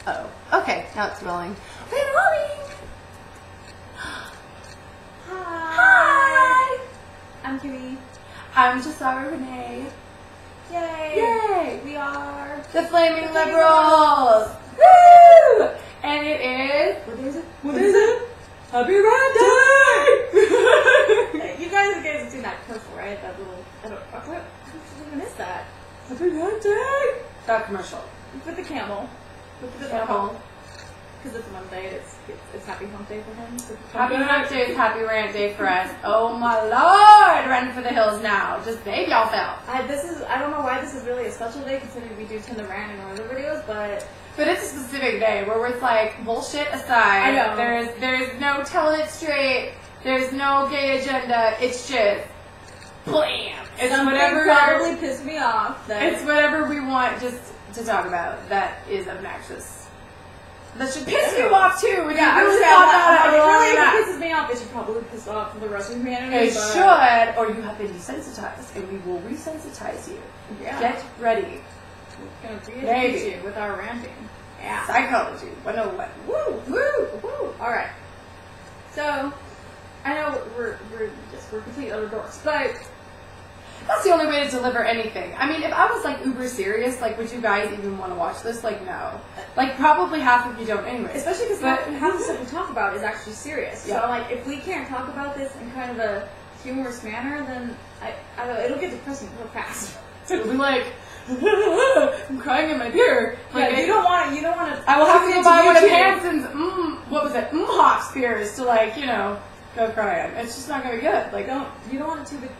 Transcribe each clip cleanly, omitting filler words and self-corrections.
Oh, okay, now it's rolling. Okay, rolling! Hi! I'm Kimmy. I'm Jessara Renee. Yay! Yay! We are The Flaming Liberals! Woo! And it is... What is it? What is it? Happy Rant Day! You guys have seen that commercial, right? That little... what even is that? Happy Rant Day! That commercial. With the camel. With the camel. Because it's Monday, it's Happy Hump Day for him. So Happy Hump Day is Happy Rant Day for us. Oh my lord! Running for the hills now. Just babe, y'all fell. I don't know why this is really a special day, considering we do tend to rant in our other videos, but it's a specific day where it's like, bullshit aside. I know. There's no telling it straight. There's no gay agenda. It's just, blam. It's whatever. Probably pissed me off. It's whatever we want just to talk about that is obnoxious. That should piss you off too. When yeah, you really if it pisses me off, it should probably piss off the rest of humanity. It should, or you have been desensitized, and we will resensitize you. Yeah. Get ready. We're gonna re-educate you with our ranting. Yeah. Psychology 101. Woo! Woo! Woo! Alright. So, I know we're complete utter dorks, but that's the only way to deliver anything. I mean, if I was like uber serious, like, would you guys even want to watch this? Like, no. Like, probably half of you don't anyway. Especially because half the stuff we talk about is actually serious. Yeah. So, like, if we can't talk about this in kind of a humorous manner, then I don't know, it'll get depressing real fast. It'll be like, I'm crying in my beer. Like, yeah, you don't want to. I will have to go buy one of Hanson's, Hop spears to, like, you know, go cry in. It's just not going to be good. Like, you don't want to tune into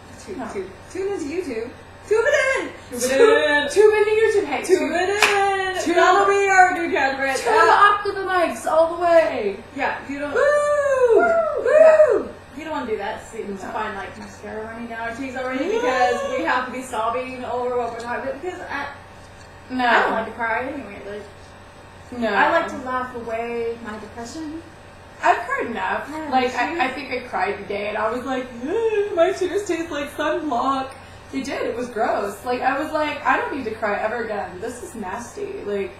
YouTube. Tube it in! Tube into YouTube. Hey, tube it in! That'll be our new catchphrase. Turn the up to the mics all the way. Yeah, you don't. Woo! Woo! Yeah. You don't want to do that. See, to find like mascara running down our cheeks already because we have to be sobbing over what we're talking about. Because I don't like to cry anyway. Like, no. I like to laugh away my depression. I've cried enough. Yeah, like, I think I cried today, and I was like, my tears taste like sunblock. They did. It was gross. Like, I was like, I don't need to cry ever again. This is nasty. Like,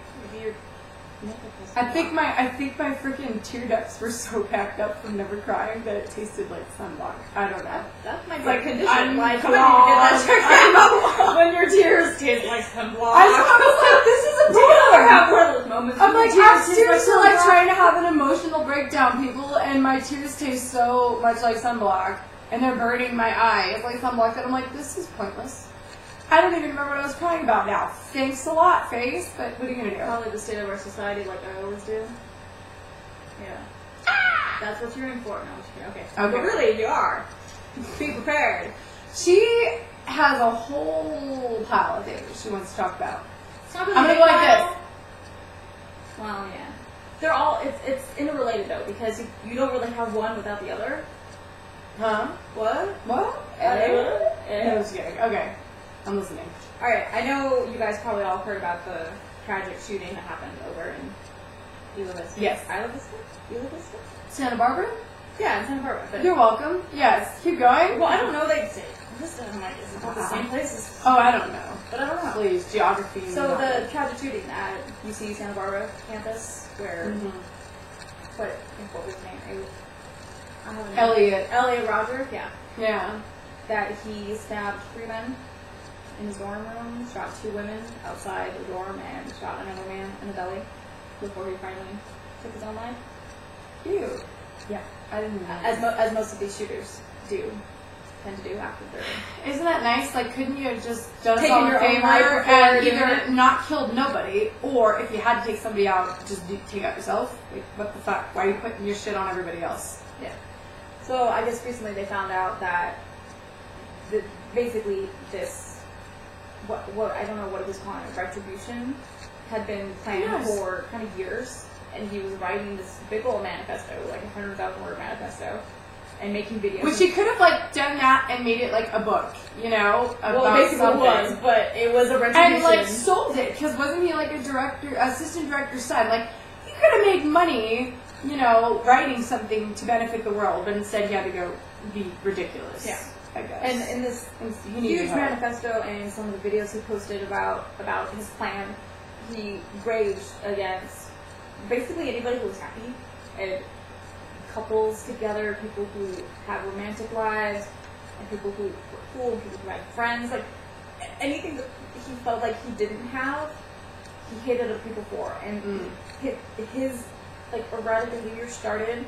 I think my freaking tear ducts were so packed up from never crying that it tasted like sunblock. I don't know. That might be like a condition. Like, come on, when your tears taste like sunblock. I was like, this is a problem. Have one of those moments. I'm like, I'm seriously like trying to have an emotional breakdown, people, and my tears taste so much like sunblock, and they're burning my eyes like sunblock that I'm like, this is pointless. I don't even remember what I was crying about now. Thanks a lot, face, but what are you gonna do? Probably the state of our society, like I always do. Yeah. That's what you're in for. No, I'm just kidding. Okay. But really, you are. Be prepared. She has a whole pile of things she wants to talk about. I'm gonna go like this. Well, yeah. They're all, it's interrelated though, because you don't really have one without the other. Huh? What? No, just kidding. Okay. I'm listening. Alright, I know you guys probably all heard about the tragic shooting that happened over in Isla Vista. Yes. Isla Vista? Isla Vista? Santa Barbara? Yeah, in Santa Barbara. But you're welcome. Yes. Keep going. Well, I don't know. They say Vista. I'm like, is it the same place? Oh, I don't know. But I don't know. Please, geography. So the tragic shooting at UC Santa Barbara campus, where what was his name? Elliot Roger. Yeah. Yeah. That he stabbed 3 men in his dorm room, shot 2 women outside the dorm, and shot another man in the belly before he finally took his own life. Ew. Yeah. I didn't know. As most of these shooters tend to do after 30. Isn't that nice? Like, couldn't you have just done Taking all your a own favor life and either not killed nobody, or if you had to take somebody out, just take out yourself? Like, what the fuck? Why are you putting your shit on everybody else? Yeah. So I guess recently they found out that basically this, what I don't know what it was called, retribution, had been planned for kind of years, and he was writing this big old manifesto, like a 100,000 word manifesto, and making videos. Which he could have like done that and made it like a book, you know? Well, it basically was, but it was a retribution. And like sold it, because wasn't he like a assistant director's son? Like, he could have made money, you know, writing something to benefit the world, but instead he had to go be ridiculous. Yeah. I guess. And in this huge manifesto and some of the videos he posted about his plan, he raged against basically anybody who was happy, and couples together, people who have romantic lives, and people who were cool, and people who had friends, like anything that he felt like he didn't have, he hated other people for. And his like erratic behavior started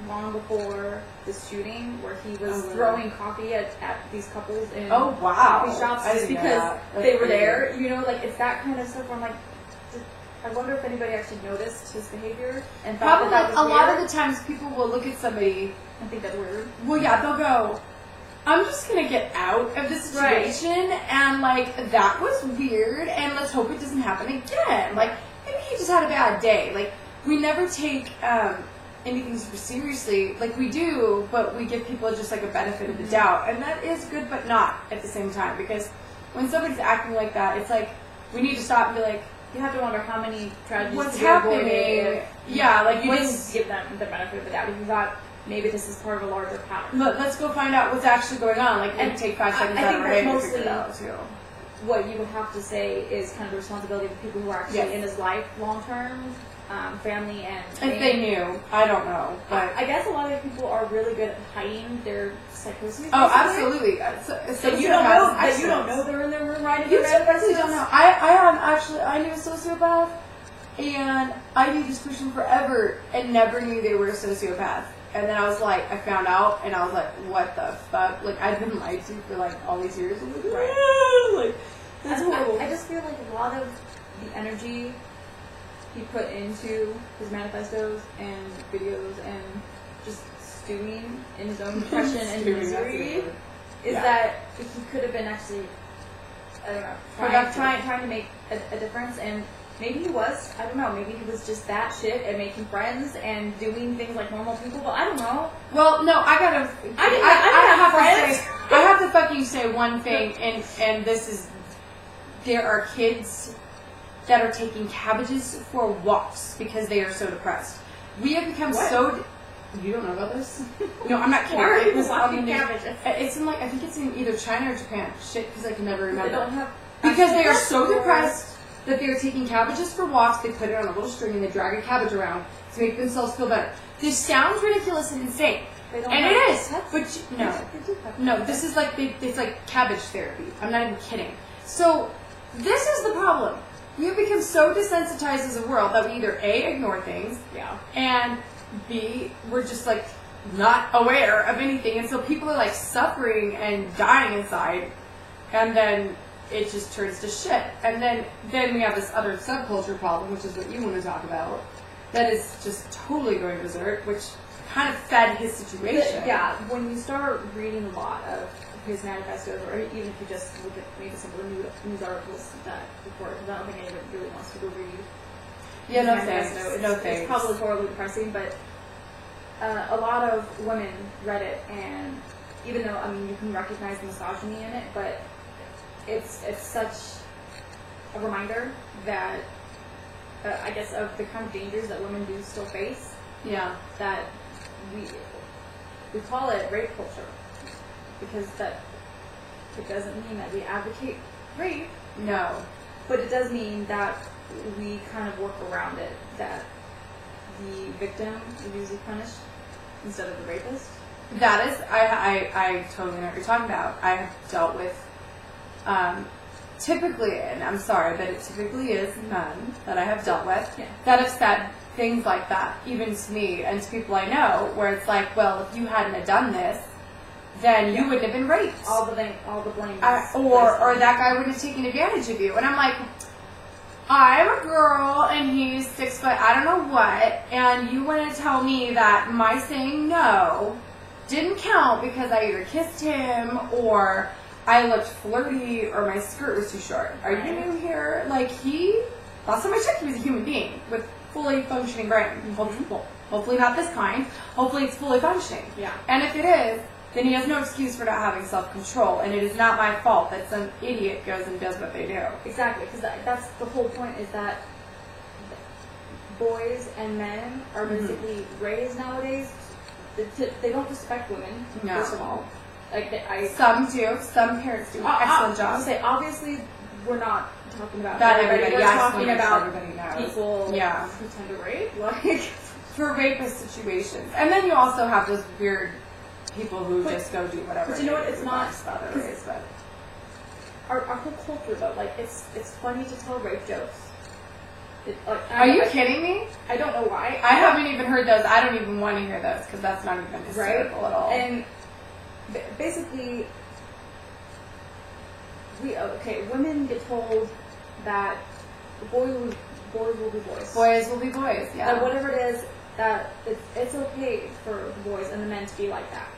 long before the shooting, where he was throwing coffee at these couples in coffee shops just because they were there. You know, like it's that kind of stuff where I'm like, I wonder if anybody actually noticed his behavior and thought that was a weird. lot of the times people will look at somebody and think that's weird. Well, yeah, they'll go, I'm just gonna get out of this situation, and like that was weird, and let's hope it doesn't happen again. Like maybe he just had a bad day. Like we never take anything super seriously, like we do, but we give people just like a benefit of the doubt, and that is good, but not at the same time, because when somebody's acting like that, it's like we need to stop and be like, you have to wonder how many tragedies what's happening. Yeah, like you didn't give them the benefit of the doubt. You thought maybe this is part of a larger pattern. Let's go find out what's actually going on. Like, and take 5 seconds out of our day to figure it out too. What you would have to say is kind of the responsibility of the people who are actually in his life long term, family and. If they knew, I don't know, but I guess a lot of people are really good at hiding their psychosis. Oh, absolutely. So you don't know that you don't know they're in their room writing their manifestos. You don't know. I knew a sociopath, and I knew this person forever and never knew they were a sociopath. And then I was like, I found out, and I was like, what the fuck? Like, I've been lied to for like all these years. I'm like, like that's horrible. I just feel like a lot of the energy he put into his manifestos and videos and just stewing in his own depression and misery is that he could have been actually, I don't know, trying to make a difference. And maybe he was, I don't know, maybe he was just that shit at making friends and doing things like normal people, but I don't know. Well, no, I have to fucking say one thing, and this is, there are kids that are taking cabbages for walks because they are so depressed. We have become so... You don't know about this? No, I'm not kidding. It was on the news. It's in like, I think it's in either China or Japan. Shit, because I can never remember. They don't have... Because they are so depressed that they are taking cabbages for walks. They put it on a little string and they drag a cabbage around to make themselves feel better. This sounds ridiculous and insane. And it is. But no, this is like, it's like cabbage therapy. I'm not even kidding. So, this is the problem. We have become so desensitized as a world that we either A, ignore things, and B, we're just like not aware of anything, and so people are like suffering and dying inside, and then it just turns to shit. And then we have this other subculture problem, which is what you want to talk about, that is just totally going berserk, which kind of fed his situation. When you start reading a lot of his manifestos, or even if you just look at maybe some of the news articles that report, because I don't think anybody really wants to go read. Yeah, no thanks. It's probably horribly depressing, but a lot of women read it, and even though, I mean, you can recognize the misogyny in it, but it's such a reminder that, I guess, of the kind of dangers that women do still face. Yeah. That we call it rape culture. Because it doesn't mean that we advocate rape. No. But it does mean that we kind of work around it. That the victim is usually punished instead of the rapist. That is, I totally know what you're talking about. I have dealt with, typically, and I'm sorry, but it typically is men that I have dealt with that have said things like that, even to me and to people I know, where it's like, well, if you hadn't have done this, then you wouldn't have been raped. All the blame. Or that guy would have taken advantage of you. And I'm like, I'm a girl and he's 6 foot, I don't know what, and you want to tell me that my saying no didn't count because I either kissed him or I looked flirty or my skirt was too short. Are you new here? Like, last time I checked, he was a human being with fully functioning brain. Hopefully not this kind. Hopefully it's fully functioning. Yeah. And if it is, then he has no excuse for not having self-control, and it is not my fault that some idiot goes and does what they do. Exactly, because that's the whole point, is that boys and men are basically raised nowadays. They don't respect women, first of all. Like some do, some parents do an excellent job. Obviously, we're not talking about that everybody. We're yes, talking about everybody knows. people who Yeah. tend to rape, like For rapist situations. And then you also have those weird people who just go do whatever. But you know what? It's not other ways, but our whole culture though. Like it's funny to tell rape jokes. Are you kidding me? I don't know why. I haven't even heard those. I don't even want to hear those because that's not even hysterical at all. And basically, women get told that boys will be boys. Boys will be boys, yeah. That whatever it is, that it's okay for the boys and the men to be like that.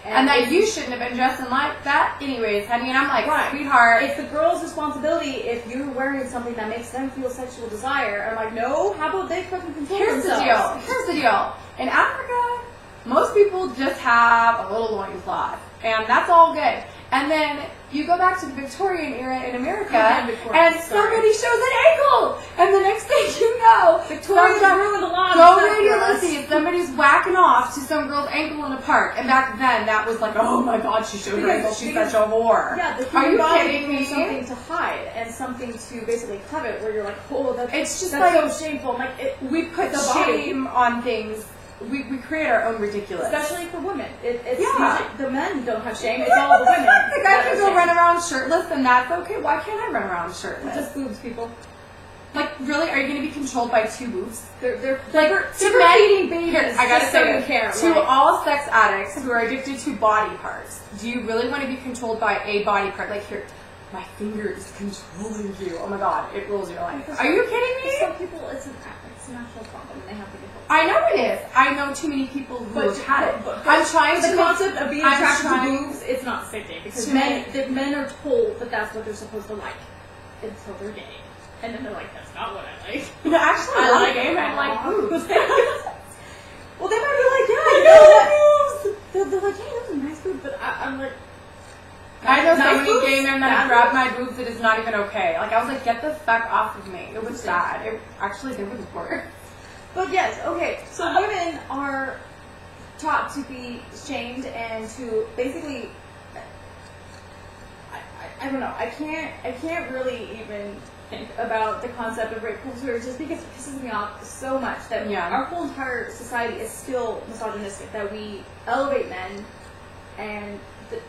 And that you shouldn't have been dressing like that anyways, honey. And I'm like, right. Sweetheart. It's the girl's responsibility if you're wearing something that makes them feel sexual desire. I'm like, no, how about they fucking control themselves? Here's the deal. In Africa, most people just have a little loincloth. And that's all good. And then you go back to the Victorian era in America, and somebody shows an ankle, and the next thing you know, Victorians ruined a lot of stuff. Somebody's whacking off to some girl's ankle in a park, and back then that was like, oh my god, she showed her ankle, she's such a whore. Yeah, the Are you body kidding me? Something to hide and something to basically covet, where you're like, oh, it's just that's like so shameful. Like we put the shame on things. We create our own ridiculous. Especially for women. It's usually, the men don't have shame, it's all the women. The guy can go run around shirtless and that's okay. Why can't I run around shirtless? Just boobs, people. Like, really? Are you going to be controlled by two boobs? They're like, to men, babies. I gotta say, care, to all sex addicts who are addicted to body parts, do you really want to be controlled by a body part? Like, here, my finger is controlling you. Oh my god, it rules your life. Are you kidding me? Some people, it's an actual problem and they have to get help. I know it is. I know too many people who have had it. But I'm trying the concept of being attracted to boobs, it's not sickening because men are told that that's what they're supposed to like until they're gay, and then they're like, that's not what I like. No, actually, I like gay men like boobs. Well, they might be like, yeah, you know what? They're like, hey, those are nice boobs, but I'm like. I know so many gay men that grab my boobs that it's not even okay. Like, I was like, get the fuck off of me. It was bad. It actually did was worse. But yes, okay, so women are taught to be shamed and to basically, I don't know, I can't really even think about the concept of rape culture just because it pisses me off so much that our whole entire society is still misogynistic, that we elevate men, and the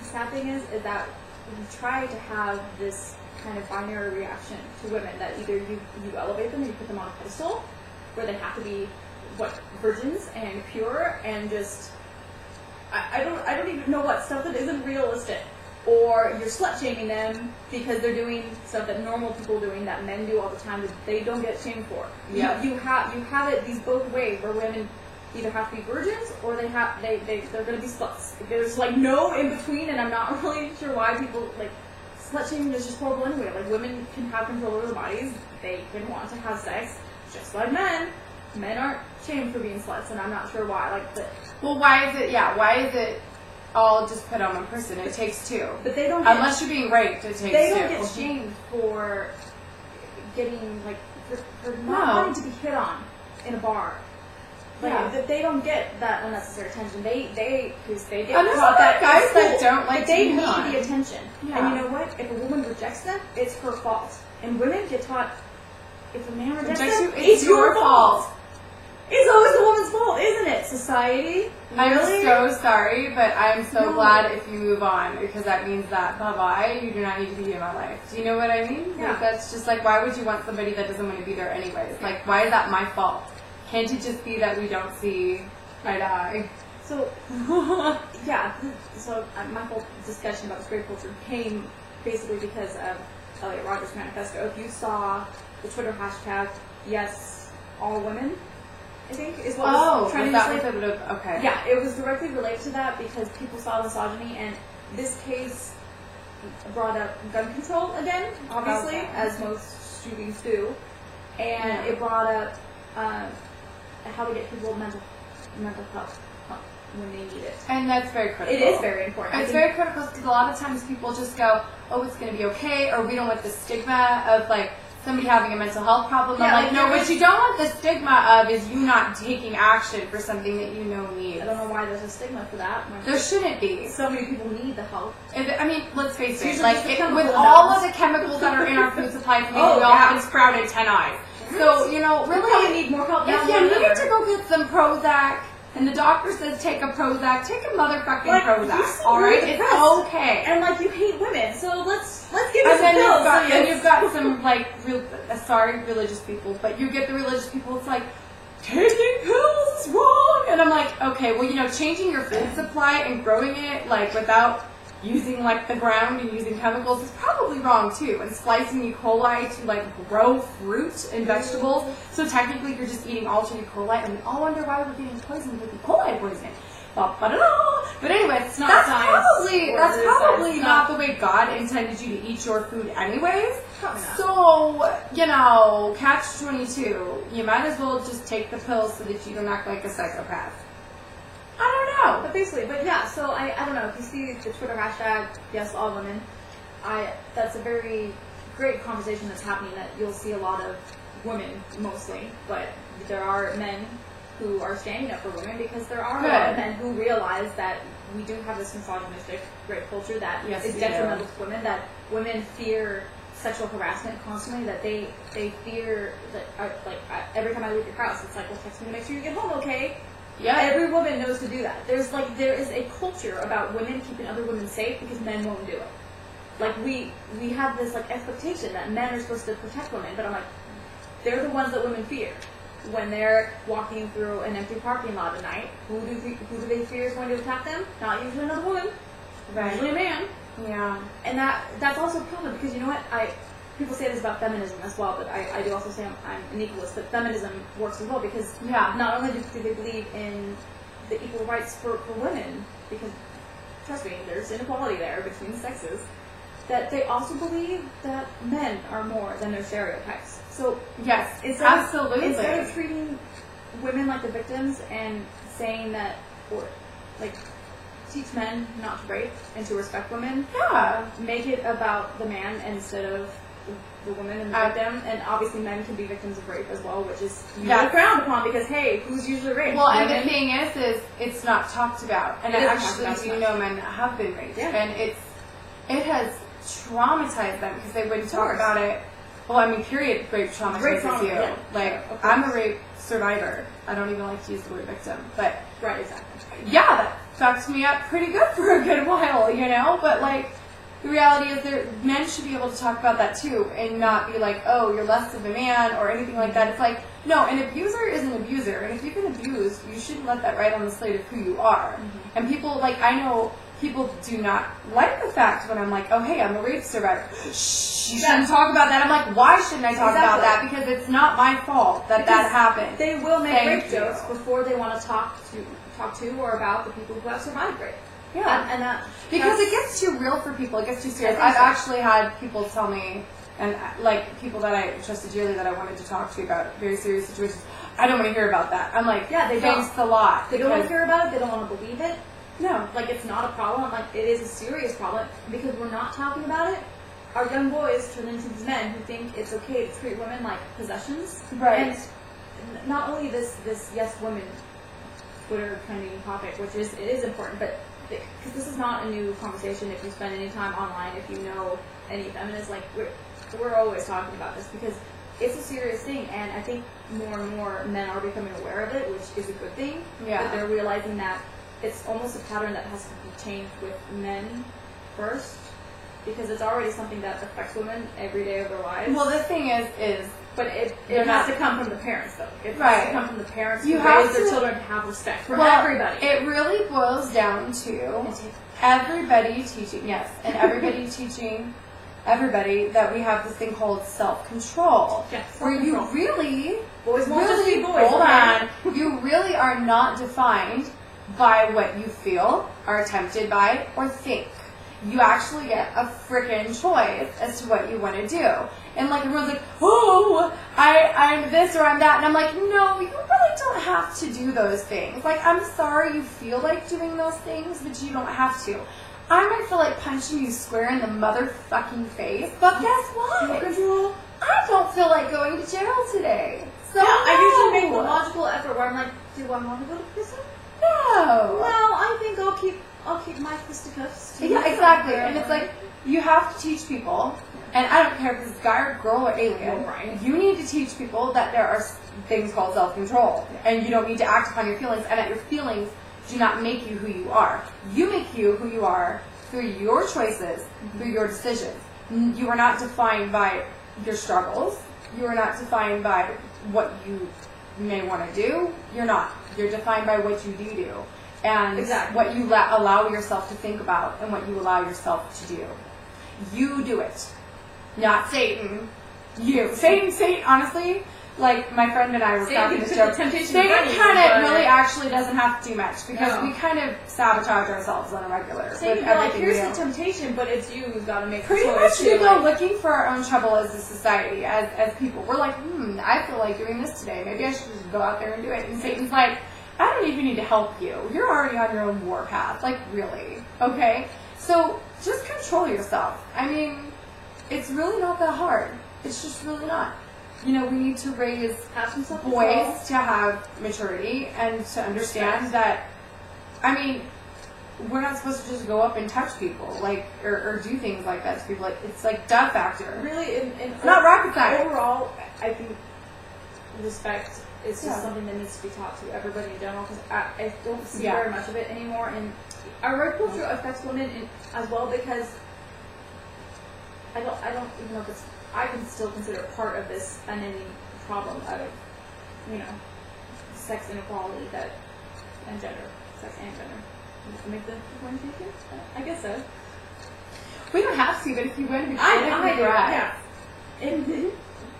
sad thing is that we try to have this kind of binary reaction to women, that either you elevate them and you put them on a pedestal where they have to be virgins and pure and just I don't even know what stuff that isn't realistic, or you're slut shaming them because they're doing stuff that normal people doing, that men do all the time, that they don't get shamed for. Yeah. You have it these both ways where women either have to be virgins or they're gonna be sluts. There's like no in between, and I'm not really sure why people like. Slut shaming is just horrible anyway. Like, women can have control over their bodies. They can want to have sex, just like men. Men aren't shamed for being sluts, and I'm not sure why. Well, why is it? Yeah, why is it all just put on one person? It takes two. But they don't. Unless you're being raped, it takes two. They don't get shamed for getting for not wanting to be hit on in a bar. Like, they don't get that unnecessary attention. They get taught that guys that don't like they need the attention. Yeah. And you know what? If a woman rejects them, it's her fault. And women get taught, if a man rejects them, it's your fault. It's always the woman's fault, isn't it? Society. I'm so sorry, but I'm so glad if you move on, because that means that bye-bye, you do not need to be in my life. Do you know what I mean? Yeah. Like, that's just like, why would you want somebody that doesn't want to be there anyways? Like, why is that my fault? Can't it just be that we don't see eye to eye? So, yeah, so my whole discussion about this rape culture came basically because of Elliot Rodgers' manifesto. If you saw the Twitter hashtag, yes, all women, I think, is what was trying to say. Okay. Yeah, it was directly related to that because people saw misogyny, and this case brought up gun control again, obviously, as most shootings do, and it brought up how to get people mental health when they need it. And that's very critical. It is very important. It's very critical because a lot of times people just go, oh, it's going to be okay, or we don't want the stigma of like somebody having a mental health problem. Yeah, I'm like, no, what you don't want the stigma of is you not taking action for something that you know needs. I don't know why there's a stigma for that. There shouldn't be. So many people need the help. I mean, let's face it, Usually like, just the with chemical all of imbalance. the chemicals that are in our food supply, we Oh, all yeah. have sprouted 10 eyes. So, you know, We probably really, need more help now if more you than need ever. to go get some Prozac, and the doctor says take a Prozac, take a motherfucking Like, you Prozac, seem alright? really It's depressed. okay. And like you hate women, so let's give you And some then pills. you've got some, like, sorry, religious people, but you get the religious people, it's like, taking pills is wrong! And I'm like, okay, well, you know, changing your food supply and growing it, like, without using, like, the ground and using chemicals is probably wrong, too. And splicing E. coli to, like, grow fruit and vegetables. So technically you're just eating altered E. coli, and we all wonder why we're getting poisoned with E. coli poisoning. But anyway, that's probably not the way God intended you to eat your food anyways. So, you know, catch-22. You might as well just take the pills so that you don't act like a psychopath. I don't know. But basically, so I don't know, if you see the Twitter hashtag, yes, all women, that's a very great conversation that's happening, that you'll see a lot of women, mostly, but there are men who are standing up for women, because there are a lot of men who realize that we do have this misogynistic rape culture that is detrimental to women, that women fear sexual harassment constantly, that they fear that, every time I leave your house, it's like, well, text me to make sure you get home okay. Yeah. Every woman knows to do that. There is a culture about women keeping other women safe because men won't do it. Like, we have this, like, expectation that men are supposed to protect women, but I'm like, they're the ones that women fear. When they're walking through an empty parking lot at night, who do they fear is going to attack them? Not usually another woman. Right. Usually a man. Yeah. And that's also a problem, because you know what? People say this about feminism as well, but I do also say I'm an equalist, but feminism works as well, because not only do they believe in the equal rights for women, because, trust me, there's inequality there between the sexes, that they also believe that men are more than their stereotypes. So, yes, absolutely. Instead of treating women like the victims and saying that, or, like, teach men not to rape and to respect women, make it about the man instead of the woman and the victim, and obviously men can be victims of rape as well, which is usually frowned upon, because hey, who's usually raped? Well, women? and the thing is it's not talked about, and I actually do know men that have been raped, and it has traumatized them, because they wouldn't talk about it. Well, I mean, period, rape traumatizes you. Yeah. Like, I'm a rape survivor. I don't even like to use the word victim, but exactly. Yeah, that fucked me up pretty good for a good while, you know. But like, the reality is, men should be able to talk about that too, and not be like, oh, you're less of a man or anything like that. It's like, no, an abuser is an abuser, and if you've been abused, you shouldn't let that write on the slate of who you are. Mm-hmm. And people, like, I know people do not like the fact when I'm like, oh, hey, I'm a rape survivor. Shh, you shouldn't talk about that. I'm like, why shouldn't I talk about that? Because it's not my fault that happened. They will make rape jokes before they want to talk to or about the people who have survived rape. Yeah. And because it gets too real for people. It gets too serious. I've actually had people tell me, and like people that I trusted dearly that I wanted to talk to about very serious situations, I don't want to hear about that. I'm like, thanks a lot. They don't want to hear about it. They don't want to believe it. No. Like, it's not a problem. Like, it is a serious problem, because we're not talking about it. Our young boys turn into these men who think it's okay to treat women like possessions. Right. And not only this yes, women Twitter trending topic, which it is important, but because this is not a new conversation. If you spend any time online, if you know any feminists, like, we're always talking about this, because it's a serious thing, and I think more and more men are becoming aware of it, which is a good thing. Yeah. That they're realizing that it's almost a pattern that has to be changed with men first, because it's already something that affects women every day of their lives. Well, the thing is but it has to come from the parents, though. It has to come from the parents who you raise their children to have respect for everybody. It really boils down to everybody teaching, and everybody teaching everybody that we have this thing called self-control. Yes, where you really, boys won't just be boys. Hold on. You really are not defined by what you feel, are tempted by, or think. You actually get a frickin' choice as to what you want to do. And like, everyone's like, oh, I'm this or I'm that. And I'm like, no, you really don't have to do those things. Like, I'm sorry you feel like doing those things, but you don't have to. I might feel like punching you square in the motherfucking face, but guess what? I don't feel like going to jail today. So yeah, I usually make the no. logical effort where I'm like, do I want to go to prison? No. Well, I think I'll keep my fisticuffs. Yeah, exactly. And it's like, you have to teach people, and I don't care if it's guy or girl or alien, Right. you need to teach people that there are things called self-control, and you don't need to act upon your feelings, and that your feelings do not make you who you are. You make you who you are through your choices, through your decisions. You are not defined by your struggles. You are not defined by what you may want to do. You're not. You're defined by what you do. And exactly. what you allow yourself to think about and what you allow yourself to do. You do it. Not Satan. You. Satan, honestly, like my friend and I were cracking this joke. Satan kind of really actually doesn't have to do much because we kind of sabotage ourselves on a regular. Satan, with like, everything here's we do. the temptation, but it's you who's got to make the Pretty choice. much we You're go like, looking for our own trouble as a society, as people. We're like, I feel like doing this today. Maybe I should just go out there and do it. And Satan's like, I don't even need to help you. You're already on your own war path. Like, really? Okay? So, just control yourself. I mean, it's really not that hard. It's just really not. You know, we need to raise boys to have maturity and to understand that, I mean, we're not supposed to just go up and touch people, like, or do things like that to people. Like, it's like duh factor. Really, it's not rocket science. Overall, I think respect is just something that needs to be taught to everybody in general, because I don't see very much of it anymore. And our rape culture affects women as well, because I don't even know if it's, I can still consider it part of this unending problem of, you know, sex inequality and gender. Sex and gender. Does that make the point taken? I guess so. We don't have to, but if you win, I do, yeah.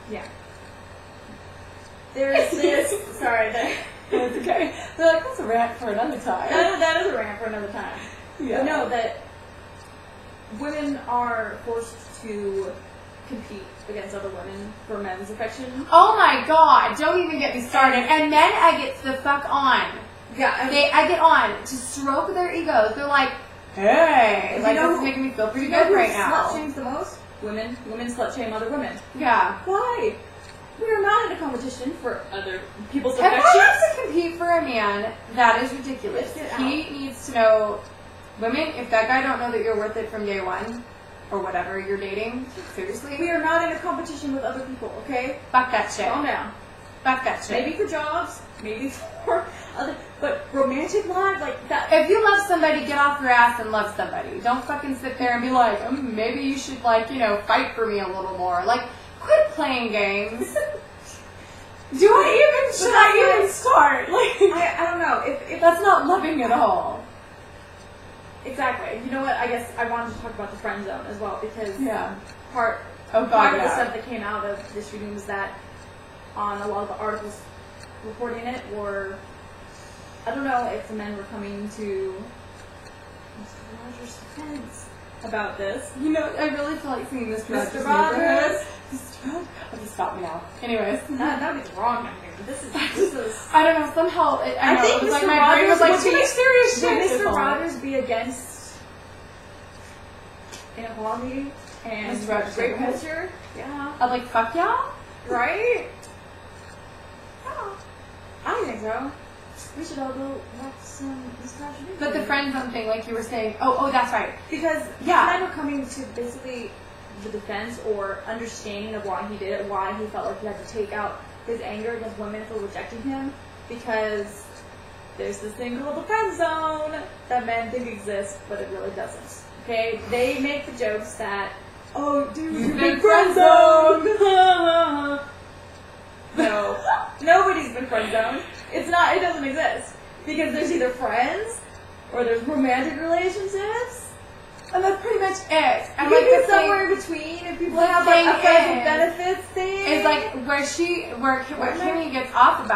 Yeah. There's this, sorry, it's okay. They're like, that's a rant for another time. That is a rant for another time. Yeah. But no, that women are forced to compete against other women for men's affection. Oh my god, don't even get me started. And men I get the fuck on. Yeah. I get on to stroke their egos. They're like, hey, like, this is making me feel pretty good right now. Slut shames the most? Women. Women slut shame other women. Yeah. Why? We are not in a competition for other people's If affections. I have to compete for a man, that is ridiculous. He needs to know, women, if that guy don't know that you're worth it from day one, or whatever you're dating, seriously. We are not in a competition with other people, okay? Fuck that shit. Calm down. Fuck that shit. Maybe for jobs, maybe for other, but romantic life, like that. If you love somebody, get off your ass and love somebody. Don't fucking sit there and be like, maybe you should, like, you know, fight for me a little more. Like, quit playing games. Should I even start? Like, I don't know. If that's not loving at all. Exactly. You know what? I guess I wanted to talk about the friend zone as well, because part of the stuff that came out of this shooting was that on a lot of the articles reporting it were, I don't know if the men were coming to Mr. Rogers' defense about this. You know, I really feel like seeing this Mr. Rogers. Okay, stop me now. Anyways, nothing's wrong here. This is. I don't know. Somehow, I think it was like my brain was like, too much serious shit. Would Mr. Rogers be against inequality and rape culture? Yeah. I'm like, fuck y'all? Right? Yeah. I think so. We should all go watch some misogyny. But the friend zone thing, like you were saying, oh, that's right. Because men were coming to basically the defense or understanding of why he did it, why he felt like he had to take out his anger against women for rejecting him, because there's this thing called the friend zone that men think exists, but it really doesn't. Okay? They make the jokes that, oh, dude, you've been friend zoned. No. Nobody's been friend zoned. It doesn't exist. Because there's either friends, or there's romantic relationships, and that's pretty much it. And like the somewhere in between, if people have like a friends with benefits thing. It's like where Kimmy gets off.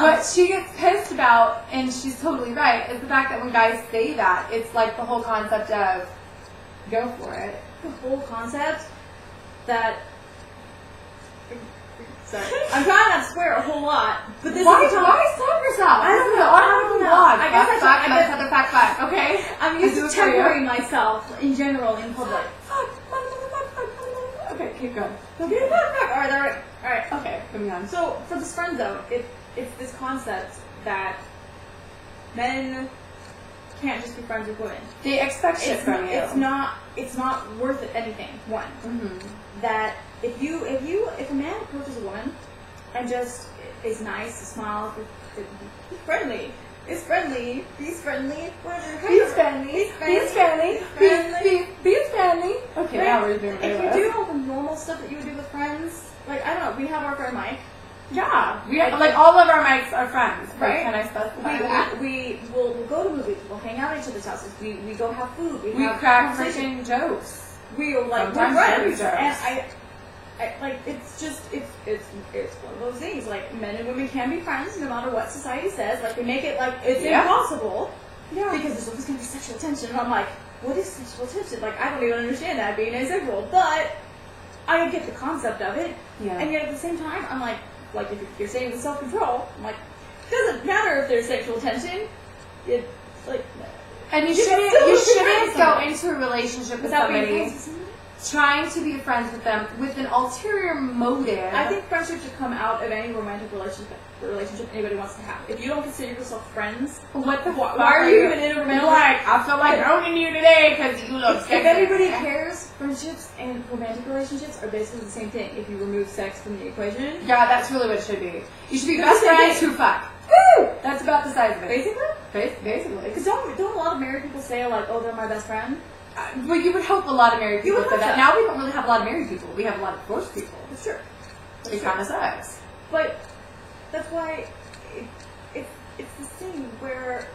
What she gets pissed about, and she's totally right, is the fact that when guys say that, it's like the whole concept of go for it. The whole concept that Sorry. I'm trying not to swear a whole lot, but this why is stop yourself? I don't know. I guess that's another fact. Okay. I'm used to tempering myself in general in public. Okay, keep going. Alright. Okay, moving on. So for this friend zone, it's this concept that men can't just be friends with women. They expect shit from you. It's not worth it anything. One. Mm-hmm. That if a man approaches a woman and just is nice, smiles, be friendly. Is friendly. Be friendly. Okay, right? Now we're doing it. If you do all the normal stuff that you would do with friends, like I don't know, we have our friend Mike. Yeah, we like all of our mics are friends, right? Can I specify that? We'll go to movies. We'll hang out at each other's houses. We go have food. We crack freaking jokes. We're friends, and I like it's one of those things. Like men and women can be friends no matter what society says. Like they make it like it's impossible. Yeah. Because there's always gonna be sexual tension, and I'm like, what is sexual tension? Like I don't even understand that being asexual, but I get the concept of it. Yeah. And yet at the same time, I'm like if you're saying with self-control, I'm like, it doesn't matter if there's sexual tension. It's like, and you shouldn't go into a relationship with somebody trying to be friends with them with an ulterior motive. I think friendship should come out of any romantic relationship anybody wants to have. If you don't consider yourself friends, why are you even in a romantic? Like, I feel like owning you today because you look sexy. If anybody cares, friendships and romantic relationships are basically the same thing. If you remove sex from the equation, yeah, that's really what it should be. You should be best friends who fuck. Woo! That's about the size of it. Basically. Because don't a lot of married people say like, oh, they're my best friend? Well, you would hope a lot of married people say that. Now we don't really have a lot of married people. We have a lot of divorced people. That's true. It kind of sucks. But that's why it's this thing where,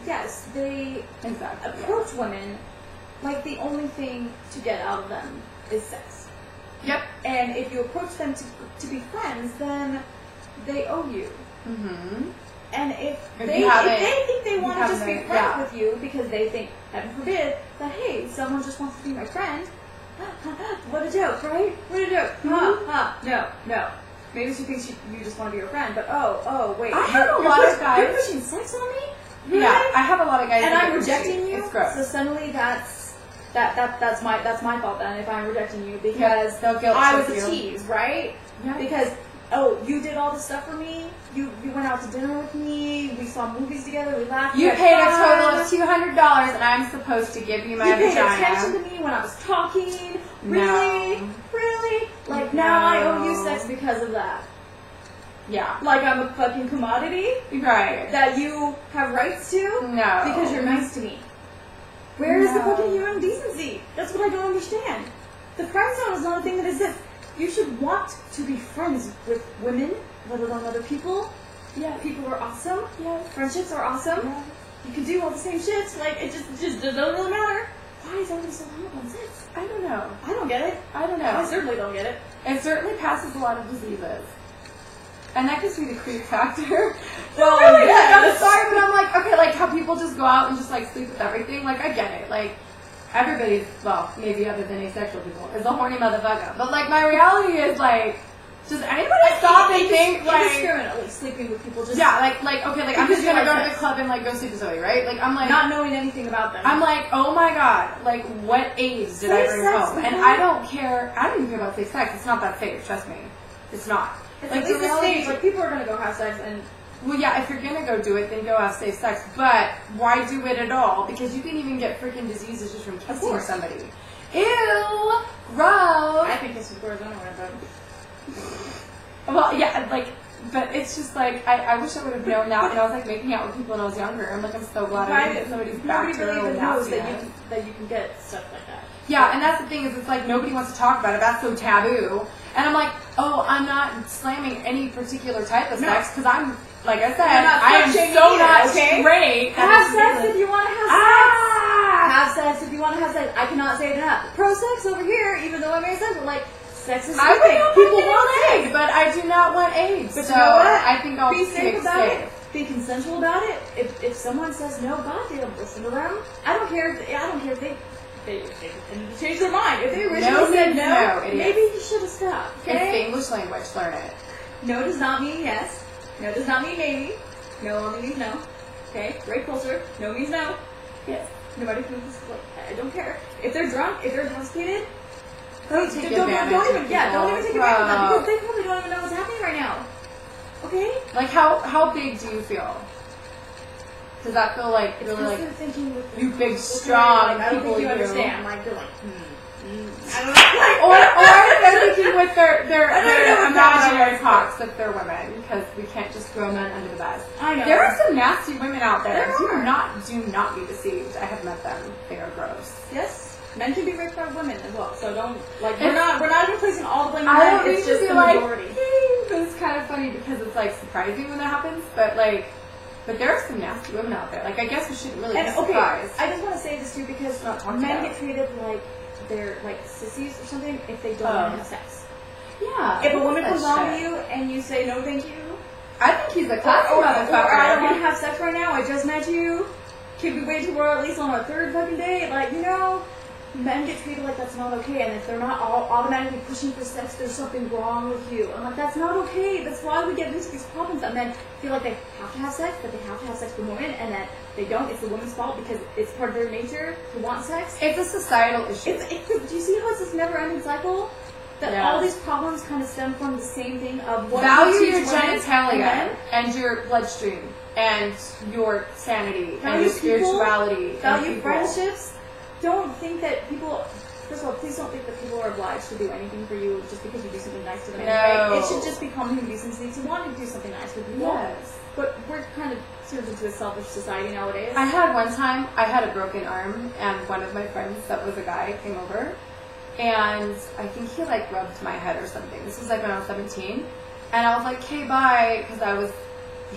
yes, they approach women like the only thing to get out of them is sex. Yep. And if you approach them to be friends, then they owe you. Mm-hmm. And if they think they want to just be friends with you because they think, heaven forbid, that hey, someone just wants to be my friend. What a joke, right? What a joke. Mm-hmm. No. Maybe she thinks you just want to be her friend, but oh, wait. I have a lot of guys. You're pushing sex on me? Really? Yeah, I have a lot of guys. And I'm rejecting you? It's gross. So suddenly that's my fault then if I'm rejecting you because I was a tease, right? Yeah. Because you did all this stuff for me. You went out to dinner with me. We saw movies together. We laughed. You paid a total of $200, and I'm supposed to give you my vagina. You paid attention to me when I was talking. Really? Like now I owe you sex because of that. Yeah. Like I'm a fucking commodity? Right. That you have rights to? No. Because you're nice to me. Where is the fucking human decency? That's what I don't understand. The friend zone is not a thing that exists. You should want to be friends with women, let alone other people. Yeah. People are awesome. Yeah. Friendships are awesome. Yeah. You can do all the same shit. Like, it just doesn't really matter. Why is everybody so hung up on sex? I don't know. I don't get it. I don't know. I certainly don't get it. It certainly passes a lot of diseases. And that gives me the creep factor. Well, really, I'm sorry, but I'm like, okay, like how people just go out and just like sleep with everything. Like, I get it. Like, everybody's, well, maybe other than asexual people, is a horny motherfucker. But like, my reality is like, does anybody stop and think like indiscriminately sleeping with people? Just like okay, like I'm just gonna go to the club and like go sleep with Zoe, right? Like I'm like not knowing anything about them. I'm like, oh my god, like what AIDS did I bring home? And I don't care. I don't even care about safe sex. It's not that safe. Trust me, it's not. It's like the reality, like people are gonna go have sex and. Well, yeah, if you're gonna go do it, then go have safe sex. But why do it at all? Because you can even get freaking diseases just from kissing somebody. Ew, gross. I think this is gross anyway, but. Well, yeah, like, but it's just like, I wish I would have known that when I was like making out with people when I was younger. I'm like, I'm so glad I didn't get somebody's back to really knows that you can get stuff like that. Yeah, and that's the thing is, it's like nobody wants to talk about it. That's so taboo. And I'm like, oh, I'm not slamming any particular type of sex because I'm, like I said, I am so not straight. Have sex if you want to have sex. Have sex if you want to have sex. I cannot say it enough. Pro sex over here, even though I'm asexual, like. Sex is I would people want AIDS, but I do not want AIDS. But so you know what? I think I'll be safe about it. Be consensual about it. If someone says no, goddamn, listen to them. I don't care if they change their mind. If they originally said no, maybe you should have stop. Okay? It's the English language. Learn it. No does not mean yes. No does not mean maybe. No only means no. Okay? Great culture. No means no. Yes. Nobody can just, like, I don't care. If they're drunk, if they're intoxicated, Don't don't take even advantage of take advantage of that because they probably don't even know what's happening right now. Okay? Like, how big do you feel? Does that feel like really like thinking with you big strong like, I don't people think you you understand. Like they're like, I don't know. Like, or they're thinking with their I don't know imaginary cocks if they're women because we can't just throw men under the bus. I know. There are some nasty women out there. There Do are. not be deceived. I have met them. They are gross. Yes. Men can be raped by women as well, so don't like we're not even placing all the blame on I men. don't It's need just to the be like, majority. it's kind of funny because it's like surprising when that happens, but there are some nasty women out there. Like I guess we shouldn't really be surprised. I just want to say this too because men get treated like they're like sissies or something if they don't want to have sex. Yeah. If a woman comes on to you and you say no, thank you. I think he's a classy motherfucker. Or I don't want to have sex right now. I just met you. Can we wait till we're at least on our third fucking date? Like men get treated like that's not okay, and if they're not all automatically pushing for sex, there's something wrong with you. I'm like, that's not okay. That's why we get into these problems that men feel like they have to have sex, but they have to have sex with women, and that they don't. It's the woman's fault because it's part of their nature to want sex. It's a societal issue. Do you see how it's this never-ending cycle? That all these problems kind of stem from the same thing of what value your genitalia and your bloodstream and your sanity and your spirituality. Value friendships. Don't think that people. First of all, please don't think that people are obliged to do anything for you just because you do something nice to them. No. Right? It should just be common decency to want to do something nice for people. Yes. But we're kind of turned into a selfish society nowadays. I had one time, I had a broken arm, and one of my friends that was a guy came over, and I think he like rubbed my head or something. This was like when I was 17, and I was like, "Okay, bye," because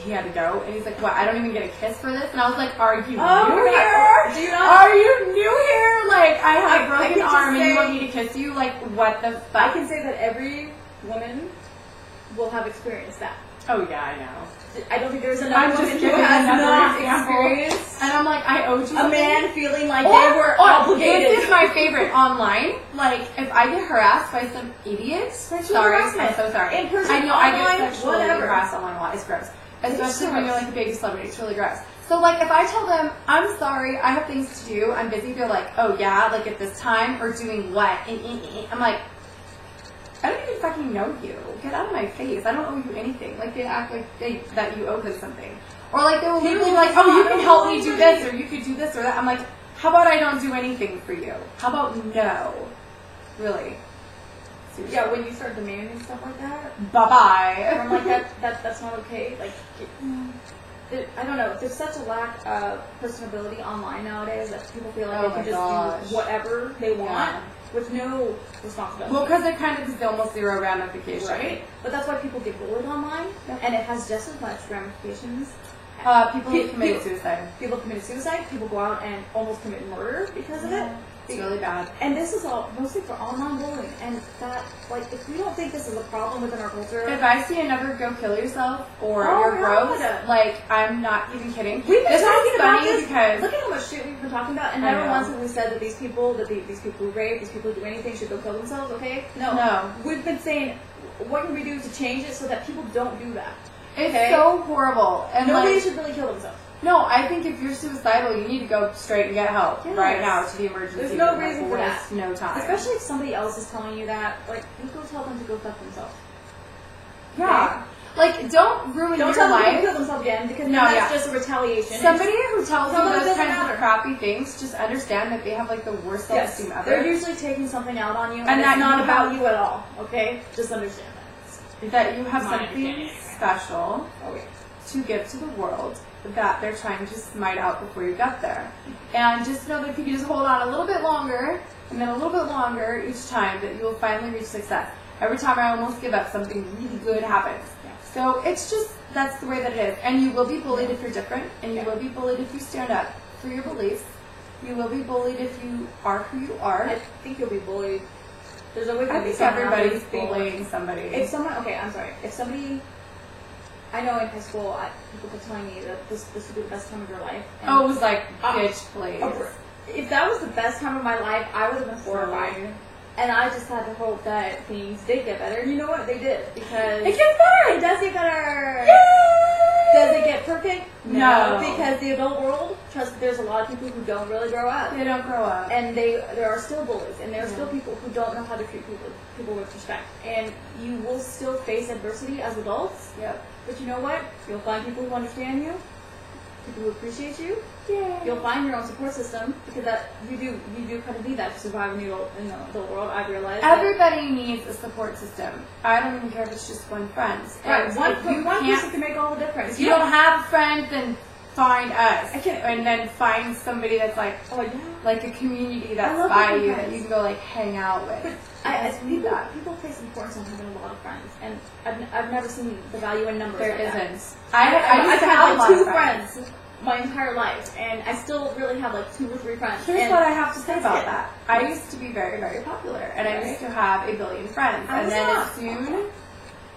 he had to go, and he's like, "What? I don't even get a kiss for this?" And I was like, "Are you new here? Do you not? Are you new here? Like, I have a broken arm, and you want me to kiss you? Like, what the fuck?" I can say that every woman will have experienced that. Oh yeah, I know. I don't think there's enough women who giving has another not example. experienced And I'm like, I owed you a something. man feeling like they were obligated. This is my favorite online. Like, if I get harassed by some idiot, sorry, harassment. I'm so sorry. In person, I know online, I get sexually whatever. harassed online a lot. It's gross. Especially when gross. you're like a big celebrity. It's really gross. So like, if I tell them, I'm sorry, I have things to do, I'm busy, they're like, oh yeah, like at this time, or doing what? I'm like, I don't even fucking know you. Get out of my face. I don't owe you anything. Like, they act like that you owe them something. Or like, they will literally be like, oh, you can help me do this, or you could do this or that. I'm like, how about I don't do anything for you? How about no? Really? Seriously. Yeah, when you start demanding stuff like that. Bye-bye. I'm like, that's not okay. Like, I don't know. There's such a lack of personability online nowadays that people feel like they can just do whatever they want with no responsibility. Well, because it kind of is almost zero ramification. Right? But that's why people get bullied online, and it has just as much ramifications. People who committed suicide. People committed suicide. People go out and almost commit murder because of it. It's really bad. And this is all mostly for online bullying. And that, like, if we don't think this is a problem within our culture. If I see another go kill yourself or you're gross, like, I'm not even kidding. We've been talking about this because look at how much shit we've been talking about, and never once have we said that these people who rape, these people who do anything should go kill themselves, okay? No. We've been saying, what can we do to change it so that people don't do that? It's so horrible. And nobody should really kill themselves. No, I think if you're suicidal, you need to go straight and get help right now to the emergency. There's no reason for that. No time. Especially if somebody else is telling you that, like, you go tell them to go fuck themselves. Yeah. Okay? Like, don't ruin your life. Don't tell them to kill themselves again, because that's just a retaliation. Somebody who tells you those kinds of crappy things, just understand that they have, like, the worst self-esteem ever. They're usually taking something out on you, and it's not about you at all, okay? Just understand that. That you have something special to give to the world that they're trying to smite out before you get there. And just know that if you can just hold on a little bit longer, and then a little bit longer each time, that you will finally reach success. Every time I almost give up, something really good happens. So it's just, that's the way that it is. And you will be bullied if you're different, and you will be bullied if you stand up for your beliefs. You will be bullied if you are who you are. I think you'll be bullied. There's always going to be everybody's bullying somebody. If someone, if somebody, I know in high school, people kept telling me that this would be the best time of your life. And it was like, bitch, please. If that was the best time of my life, I would have been horrified. And I just had to hope that things did get better. And you know what? They did. Because it gets better! It does get better! Yay! Does it get perfect? No. Because the adult world, trust me, there's a lot of people who don't really grow up. They don't grow up. And there are still bullies. And there are still people who don't know how to treat people with respect. And you will still face adversity as adults. Yep. But you know what? You'll find people who understand you. People who appreciate you. Yeah. You'll find your own support system because that you do kind of need that to survive in the adult world. I've realized everybody needs a support system. I don't even care if it's just one friend. Right, one person can make all the difference. If you don't have a friend, then find us. And then find somebody that's like, like a community that's by you that you can go like hang out with. But people place importance on having a lot of friends, and I've never seen the value in numbers. There like isn't. I've had like 2 friends my entire life, and I still really have like 2 or 3 friends. Here's what I have to say about that. I used to be very, very popular, and I used to have 1 billion friends. And then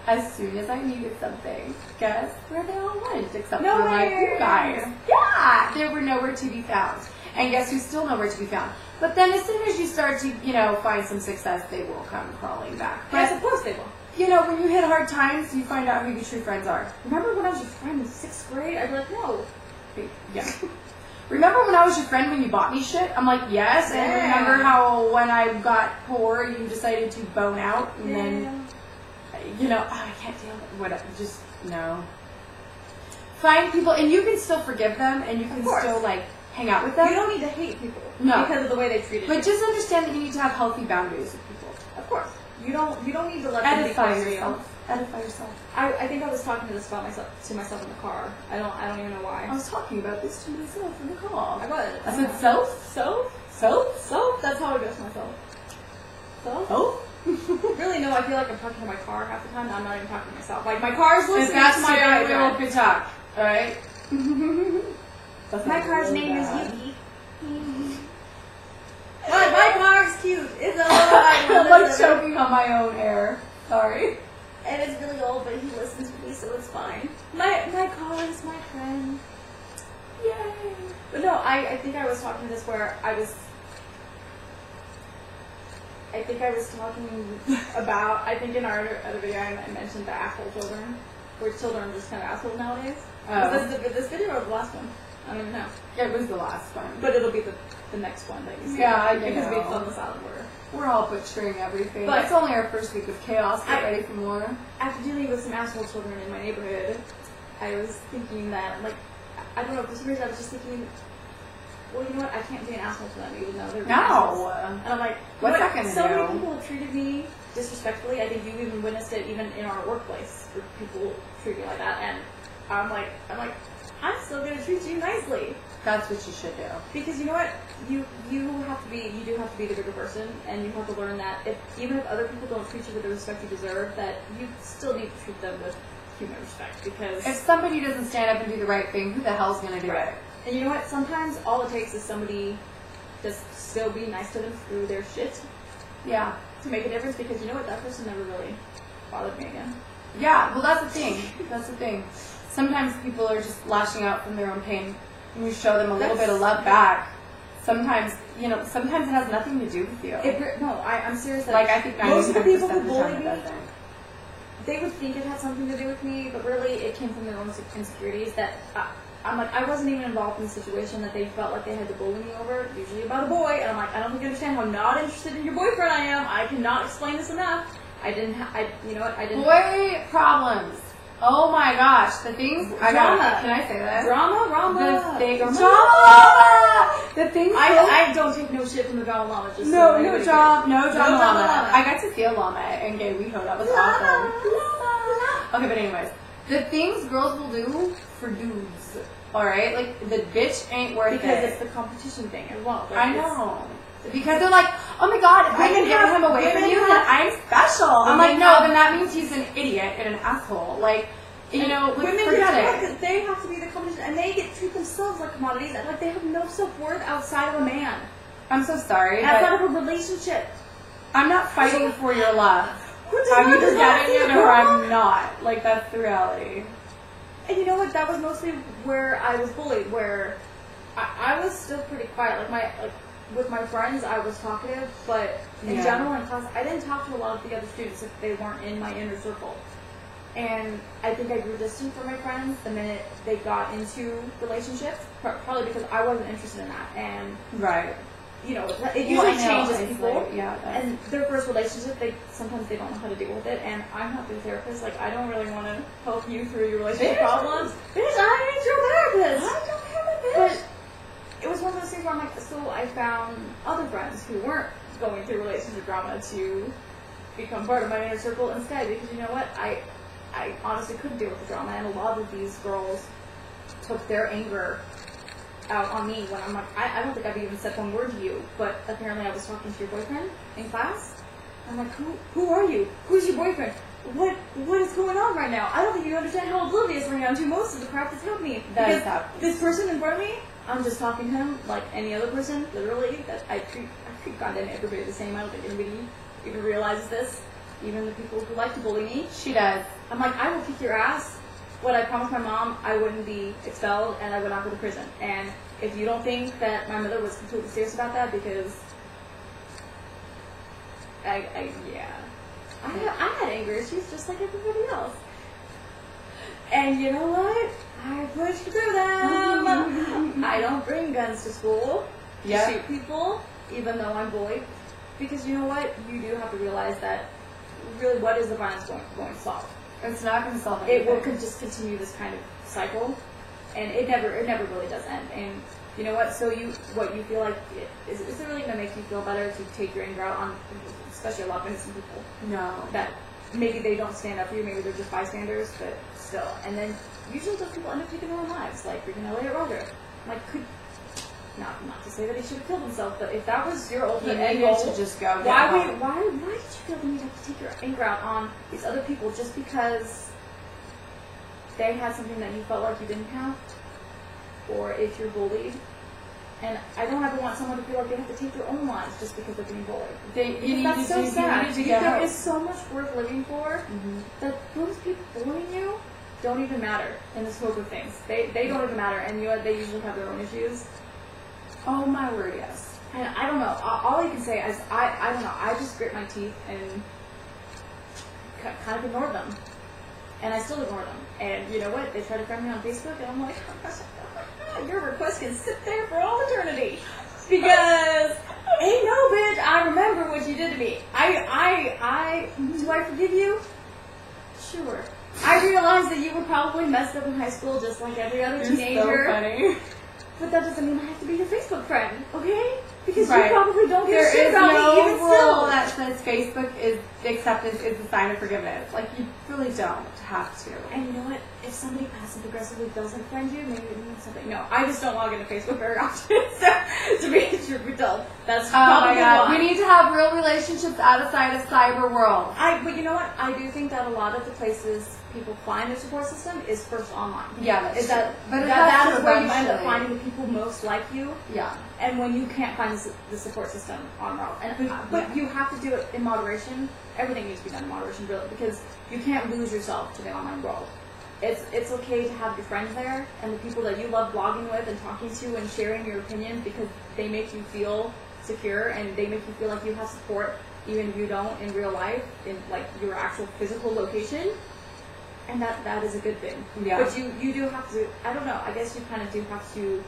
as soon as I needed something, guess where they all went? Except for like you guys. Yeah, they were nowhere to be found. And guess who's still nowhere to be found? But then as soon as you start to, find some success, they will come crawling back. But, yes, of course they will. When you hit hard times, you find out who your true friends are. Remember when I was your friend in 6th grade? I'd be like, no. Yeah. Remember when I was your friend when you bought me shit? I'm like, yes. And remember how when I got poor, you decided to bone out? And then, I can't deal with it. Whatever. Just, no. Find people, and you can still forgive them, and you can still, hang out with them. You don't need to hate people because of the way they treated you. But just understand that you need to have healthy boundaries with people. Of course. You don't need to let them be close to you. Edify yourself. I think I was talking to myself in the car. I don't even know why. I was talking about this to myself in the car. I was. I said self? Self? That's how I address myself. Self? Oh? Really, no, I feel like I'm talking to my car half the time. I'm not even talking to myself. Like, my car is listening to my iPad. We could talk. Alright? My car's name is Yuki. My car's cute. It's I'm like choking on my own air. Sorry. And it's really old, but he listens to me, so it's fine. My car is my friend. Yay. But no, I think I was talking to this where I think in our other video I mentioned the asshole children, where children are just kind of assholes nowadays. This video or the last one? I don't even know. It was the last one. But it'll be the next one that you see. Yeah, because it's on the silent order. We're all butchering everything. But it's only our first week of chaos. Get ready for more. After dealing with some asshole children in my neighborhood, I was thinking that, I don't know, for some reason I was just thinking, well, you know what, I can't be an asshole to them even though they're assholes. And I'm like, what's that gonna do? So many people have treated me disrespectfully. I think you even witnessed it even in our workplace, where people treat me like that, and I'm like, I'm still gonna treat you nicely. That's what you should do. Because you know what, you do have to be the bigger person, and you have to learn that even if other people don't treat you with the respect you deserve, that you still need to treat them with human respect. Because if somebody doesn't stand up and do the right thing, who the hell's gonna do it? And you know what? Sometimes all it takes is somebody just still be nice to them through their shit. Yeah. To make a difference, because you know what, that person never really bothered me again. Yeah. Well, that's the thing. That's the thing. Sometimes people are just lashing out from their own pain. And you show them a little bit of love back. Sometimes it has nothing to do with you. I'm serious. I think most of the people who bullied me, they would think it had something to do with me, but really it came from their own insecurities. That I wasn't even involved in the situation that they felt like they had to bully me over, usually about a boy. And I'm like, I don't think you understand how not interested in your boyfriend I am. I cannot explain this enough. I didn't. Boy problems. Oh my gosh, the things drama. Can I say that? Drama. The things. I don't take no shit from the drama llama. Just no drama llama. I got to see a llama and gay WeHo. That was awesome. Okay, but anyways, the things girls will do for dudes. All right, the bitch ain't worth it. Because it's the competition thing as well. I know. Because they're like, oh my god, if I can get him away from you, then I'm special. I'm like, no, then that means he's an idiot and an asshole. Women forget it. They have to be the competition, and they treat themselves like commodities, and they have no self-worth outside of a man. I'm so sorry. Outside of a relationship. I'm not fighting for your love. I'm either getting it or I'm not. That's the reality. And you know what? That was mostly where I was bullied, where I was still pretty quiet. with my friends, I was talkative, but in general in class, I didn't talk to a lot of the other students if they weren't in my inner circle. And I think I grew distant from my friends the minute they got into relationships, probably because I wasn't interested in that. And you know, it usually changes people. Like, and their first relationship, sometimes they don't know how to deal with it. And I'm not their therapist. Like, I don't really want to help you through your relationship problems. Bitch, I ain't your therapist. I don't have a bitch. But it was one of those things where I'm like, so I found other friends who weren't going through relationship drama to become part of my inner circle instead. Because you know what, I honestly couldn't deal with the drama, and a lot of these girls took their anger out on me when I'm like, I don't think I've even said one word to you, but apparently I was talking to your boyfriend in class. I'm like, who are you? Who's your boyfriend? What is going on right now? I don't think you understand how oblivious I am to most of the crap that's happening. Because this person in front of me, I'm just talking to him like any other person, literally. That I treat goddamn everybody the same. I don't think anybody even realizes this. Even the people who like to bully me. She does. I'm like, I will kick your ass. What I promised my mom, I wouldn't be expelled and I would not go to prison. And if you don't think that my mother was completely serious about that, because I had anger issues just like everybody else. And you know what? I pushed through them. I don't bring guns to school to shoot people, even though I'm bullied. Because you know what? You do have to realize that really, what is the violence going to solve? It's not going to solve anything. It will just continue this kind of cycle, and it never really does end. And you know what? So what you feel like is it really going to make you feel better to take your anger out on, especially a lot of innocent people? No. That maybe they don't stand up for you, maybe they're just bystanders, but still. And then usually those people end up taking their own lives, like freaking Elliot Roger. Like, not to say that he should have killed himself, but if that was your ultimate end goal, to just go. Why did you feel the need to have to take your anger out on these other people just because they had something that you felt like you didn't have? Or if you're bullied? And I don't ever want someone to feel like they have to take their own lives just because they're being bullied. That's so sad. There is so much worth living for that those people bullying you don't even matter in the scope of things. They don't even matter, and you know what? They usually have their own issues. Oh my word, yes. And I don't know. All I can say is I don't know. I just grit my teeth and kind of ignored them, and I still ignore them. And you know what? They try to friend me on Facebook, and I'm like, your request can sit there for all eternity because ain't no bitch. I remember what you did to me. Do I forgive you? Sure. I realize that you were probably messed up in high school, just like every other teenager. So funny. But that doesn't mean I have to be your Facebook friend, okay? Because you probably don't give a shit about me even still. There is no rule that says Facebook is acceptance is a sign of forgiveness. Like, you really don't have to. And you know what? If somebody passive aggressively doesn't friend you, maybe it means something. No, I just don't log into Facebook very often. So, to be true, that's probably why. We need to have real relationships outside of cyber world. But you know what? I do think that a lot of the places people find their support system is first online. Yeah, that is where you end up finding the people most like you. Yeah. And when you can't find the support system online, but you have to do it in moderation. Everything needs to be done in moderation, really, because you can't lose yourself to the online world. It's okay to have your friends there and the people that you love blogging with and talking to and sharing your opinion because they make you feel secure and they make you feel like you have support even if you don't in real life in like your actual physical location. And that is a good thing. Yeah. But you do have to, I don't know, I guess you kind of do have to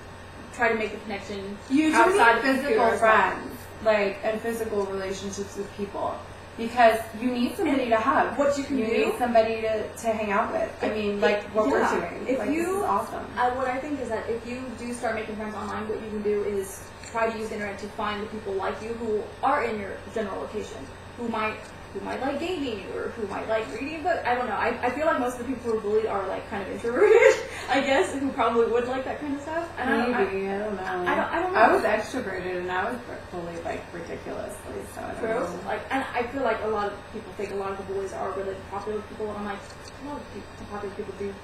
try to make a connection you outside of physical friends, like, and physical relationships with people. Because you need somebody to hug. What you need somebody to hang out with. I mean, like what we're doing. If like, you, this is awesome. What I think is that if you do start making friends online, what you can do is try to use the internet to find the people like you who are in your general location, who might like gaming or who might like reading books. I don't know. I feel like most of the people who are bullied are like kind of introverted, I guess, who probably would like that kind of stuff. And maybe. I don't know. I don't know. I was extroverted and I was bullied like ridiculously. So I don't know. Like, and I feel like a lot of people think a lot of the bullies are really popular people, and I'm like, a lot of the popular people do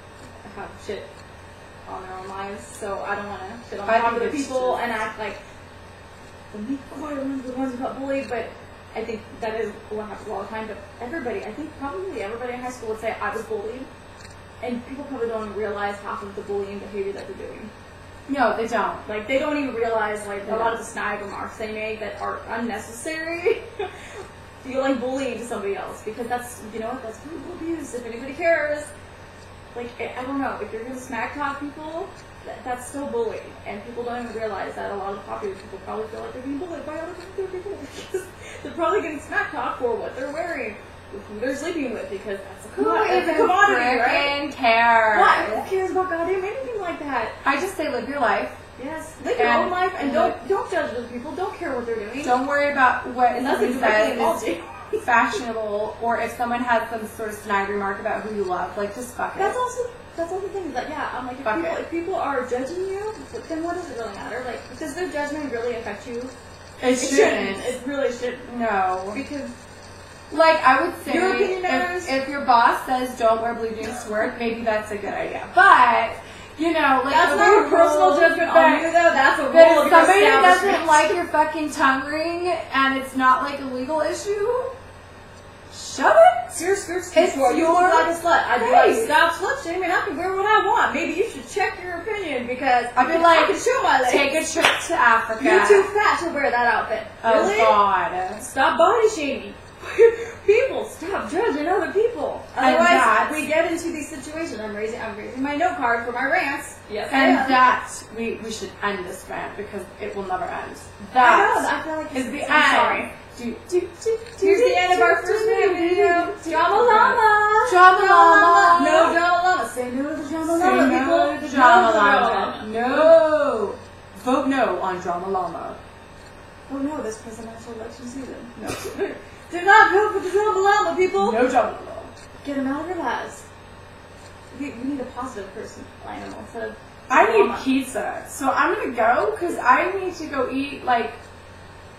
have shit on their own lives, so I don't want to shit on the popular people and act like the meek, quiet ones are the ones who got bullied, but I think that is what happens all the time. But I think probably everybody in high school would say I was bullied, and people probably don't realize half of the bullying behavior that they're doing. No, they don't. Like, they don't even realize, like, a lot of the snide remarks they make that are unnecessary. Feel like bullying to somebody else, because that's, you know what, that's verbal abuse, if anybody cares. Like, I don't know, if you're gonna smack talk people, that's still bullying. And people don't even realize that a lot of popular people probably feel like they're being bullied by other popular people, because they're probably getting smack talk for what they're wearing, who they're sleeping with, because that's a commodity, right? Cares? What? Who cares about goddamn anything like that? I just say live your life. Yes, live your own life, and don't judge those people. Don't care what they're doing. Don't worry about what somebody says is fashionable, or if someone has some sort of snide remark about who you love. Like, just fuck it. That's also the thing. Is that I'm like, if people are judging you, then what does it really matter? Like, does their judgment really affect you? It shouldn't. It really shouldn't. No, because. Like, I would say, Your opinion matters. If your boss says don't wear blue jeans to work, maybe that's a good idea. But, you know, like, that's not a personal judgment on you, though. That's a rule of if somebody doesn't like your fucking tongue ring and it's not like a legal issue, shut it. Your skirt's too short. You look like a slut. I'd be Hey. like, stop slut shaming. I can wear what I want. Maybe you should check your opinion, because I'd be like, I can show my legs. take a trip to Africa. You're too fat to wear that outfit. Oh, Really? God. Stop body shaming. People, stop judging other people. And Otherwise, we get into these situations. I'm raising my note card for my rants. Yes, and that we should end this rant, because it will never end. I feel like is the end. I'm sorry. Here's the end of our first video. Drama llama. Drama llama. No drama llama. Say no to the drama llama, Say people. no to the drama llama. No. Vote no on drama llama. Oh no, this presidential election season. No. Do not vote for the drama llama, people. No drama llama. Get them out of your lives. We need a positive person, animal, instead of. I need pizza, so I'm gonna go, because I need to go eat, like,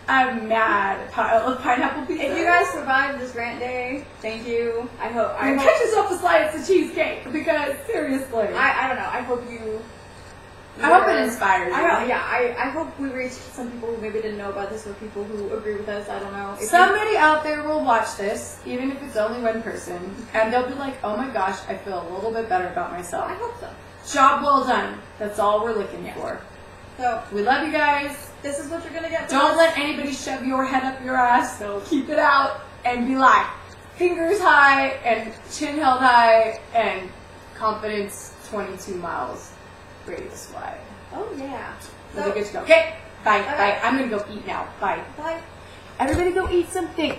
a mad pile of pineapple pizza. If you guys survived this rant day, thank you. I hope. Catch yourself a slice of cheesecake, because seriously. I don't know. I hope you. I hope it inspires you. I hope we reach some people who maybe didn't know about this, or people who agree with us. I don't know. Somebody out there will watch this, even if it's only one person, and they'll be like, oh my gosh, I feel a little bit better about myself. I hope so. Job well done. That's all we're looking for. So, we love you guys. This is what you're going to get. Don't let anybody shove your head up your ass. So keep it out and be like, fingers high and chin held high and confidence 22 miles radius wide. Oh, yeah. Really good to go. Okay, bye. I'm going to go eat now. Bye. Bye. Everybody go eat something.